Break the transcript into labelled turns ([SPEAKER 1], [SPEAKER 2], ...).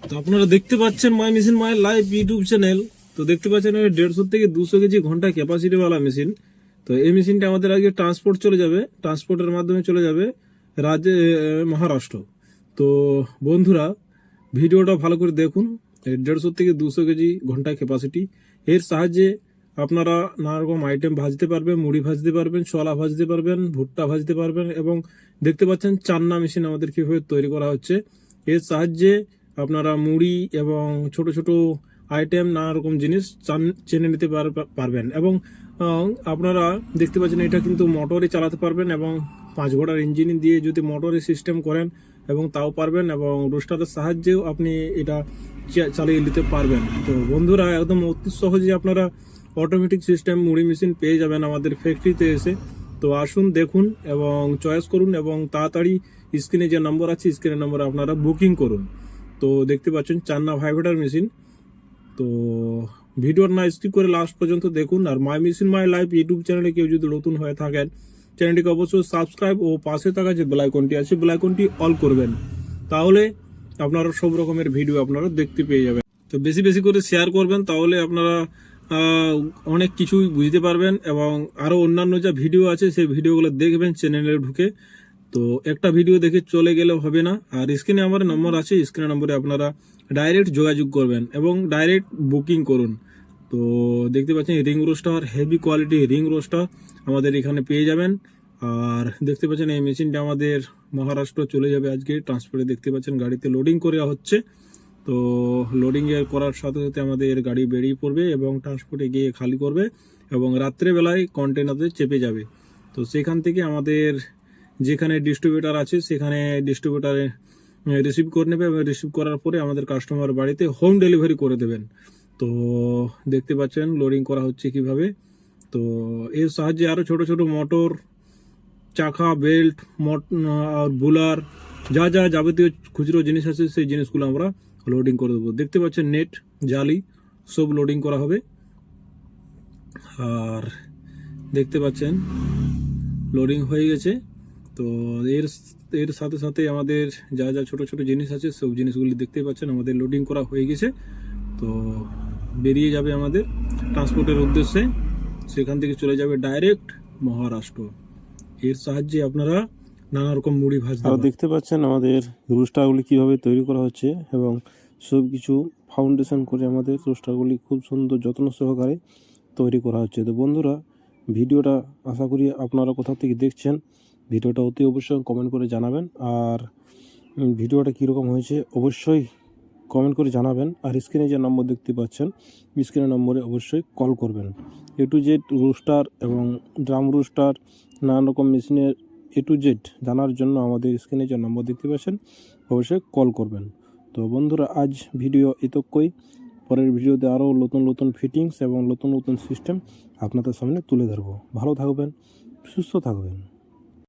[SPEAKER 1] তো আপনারা দেখতে পাচ্ছেন মাই machine my live YouTube channel. তো দেখতে পাচ্ছেন 150 থেকে 200 কেজি ঘন্টা ক্যাপাসিটি वाला মেশিন। তো এই মেশিনটা আমাদের আগে ট্রান্সপোর্ট চলে যাবে, ট্রান্সপোর্টের মাধ্যমে চলে যাবে রাজ্যে মহারাষ্ট্র। তো বন্ধুরা ভিডিওটা ভালো করে দেখুন। 150 থেকে 200 কেজি ঘন্টা ক্যাপাসিটি, এর সাহায্যে আপনারা নানা রকম আইটেম ভাজতে পারবেন, মুড়ি ভাজতে পারবেন, ছোলা ভাজতে পারবেন, ভুট্টা ভাজতে পারবেন। এবং দেখতে পাচ্ছেন চান্না মেশিন আমাদের কিভাবে তৈরি করা হচ্ছে। এর সাহায্যে আপনারা মুড়ি এবং ছোট ছোট আইটেম নানা রকম জিনিস চেনে নিতে পারবেন। এবং আপনারা দেখতে পাচ্ছেন এটা কিন্তু মোটরে চালাতে পারবেন, এবং 5 ঘোড়ার ইঞ্জিন দিয়ে যদি মোটরে সিস্টেম করেন এবং তাও পারবেন, এবং রোস্টারের সাহায্যেও আপনি এটা চালিয়ে নিতে পারবেন। তো বন্ধুরা একদম অতি সহজে আপনারা অটোমেটিক সিস্টেম মুড়ি মেশিন পেয়ে যাবেন আমাদের ফ্যাক্টরিতে এসে। তো আসুন দেখুন এবং চয়েস করুন, এবং তাড়াতাড়ি স্ক্রিনে যে নম্বর আছে স্ক্রিনের নম্বরে আপনারা বুকিং করুন। তো দেখতে পাচ্ছেন চান্না ভাইব্রেটর মেশিন। তো ভিডিওর না স্কিপ করে লাস্ট পর্যন্ত দেখুন। আর my machine my life YouTube চ্যানেলে কেউ যদি নতুন হয়ে থাকেন, চ্যানেলটিকে অবশ্যই সাবস্ক্রাইব ও পাশে থাকা যে বেল আইকনটি আছে বেল আইকনটি অল করবেন, তাহলে আপনারা সব রকমের ভিডিও আপনারা দেখতে পেয়ে যাবেন। তো বেশি বেশি করে শেয়ার করবেন, তাহলে আপনারা অনেক কিছুই বুঝতে পারবেন। এবং আরও অন্যান্য যা ভিডিও আছে সেই ভিডিওগুলো দেখবেন চ্যানেলে ঢুকে। তো একটা ভিডিও দেখে চলে গেলে হবে না। আর স্ক্রিনে আমার নম্বর আছে, স্ক্রিনের নম্বরে আপনারা ডাইরেক্ট যোগাযোগ করবেন এবং ডাইরেক্ট বুকিং করুন। তো দেখতে পাচ্ছেন ring roaster, heavy quality ring roaster আমাদের এখানে পেয়ে যাবেন। আর দেখতে পাচ্ছেন এই মেশিনটা আমাদের মহারাষ্ট্র চলে যাবে আজকে ট্রান্সপোর্টে। দেখতে পাচ্ছেন গাড়িতে লোডিং করা হচ্ছে। তো লোডিং এর করার সাথে সাথে আমাদের গাড়ি বেরিয়ে পড়বে এবং ট্রান্সপোর্টে গিয়ে খালি করবে, এবং রাত্রেবেলায় কন্টেনারে চেপে যাবে। তো সেখান থেকে আমাদের যেখানে ডিস্ট্রিবিউটার আছে সেখানে ডিস্ট্রিবিউটারে রিসিভ করে নেবে, এবং রিসিভ করার পরে আমাদের কাস্টমার বাড়িতে হোম ডেলিভারি করে দেবেন। তো দেখতে পাচ্ছেন লোডিং করা হচ্ছে কিভাবে। তো এর সাহায্যে আরও ছোট ছোট মোটর, চাকা, বেল্ট, আর বুলার, যা যা যাবতীয় খুচরো জিনিস আছে সেই জিনিসগুলো আমরা লোডিং করে দেবো। দেখতে পাচ্ছেন নেট, জালি সব লোডিং করা হবে। আর দেখতে পাচ্ছেন লোডিং হয়ে গেছে। তো এর এর সাথে সাথে আমাদের যা যা ছোট ছোট জিনিস আছে সব জিনিসগুলি দেখতে পাচ্ছেন আমাদের লোডিং করা হয়ে গেছে। তো বেরিয়ে যাবে আমাদের ট্রান্সপোর্টের উদ্দেশ্যে, সেখান থেকে চলে যাবে ডাইরেক্ট মহারাষ্ট্র। এর সাহায্যে আপনারা নানা রকম মুড়ি ভাজতে পারবেন। দেখতে পাচ্ছেন আমাদের রোস্টারগুলি কিভাবে তৈরি করা হচ্ছে, এবং সব কিছু ফাউন্ডেশন করে আমাদের রোস্টারগুলি খুব সুন্দর যত্ন সহকারে তৈরি করা হচ্ছে। তো বন্ধুরা ভিডিওটা আশা করি আপনারা কোথা থেকে দেখছেন, ভিডিওটা অতি অবশ্যই কমেন্ট করে জানাবেন। আর ভিডিওটা কীরকম হয়েছে অবশ্যই কমেন্ট করে জানাবেন। আর স্ক্রিনে যে নম্বর দেখতে পাচ্ছেন স্ক্রিনের নম্বরে অবশ্যই কল করবেন। এ টু জেড রোস্টার এবং ড্রাম রোস্টার নানান রকম মেশিনের এ টু জেড জানার জন্য আমাদের স্ক্রিনে যে নম্বর দেখতে পাচ্ছেন অবশ্যই কল করবেন। তো বন্ধুরা আজ ভিডিও এতক্ষই। পরের ভিডিওতে আরও নতুন নতুন ফিটিংস এবং নতুন নতুন সিস্টেম আপনাদের সামনে তুলে ধরবো। ভালো থাকবেন, সুস্থ থাকবেন।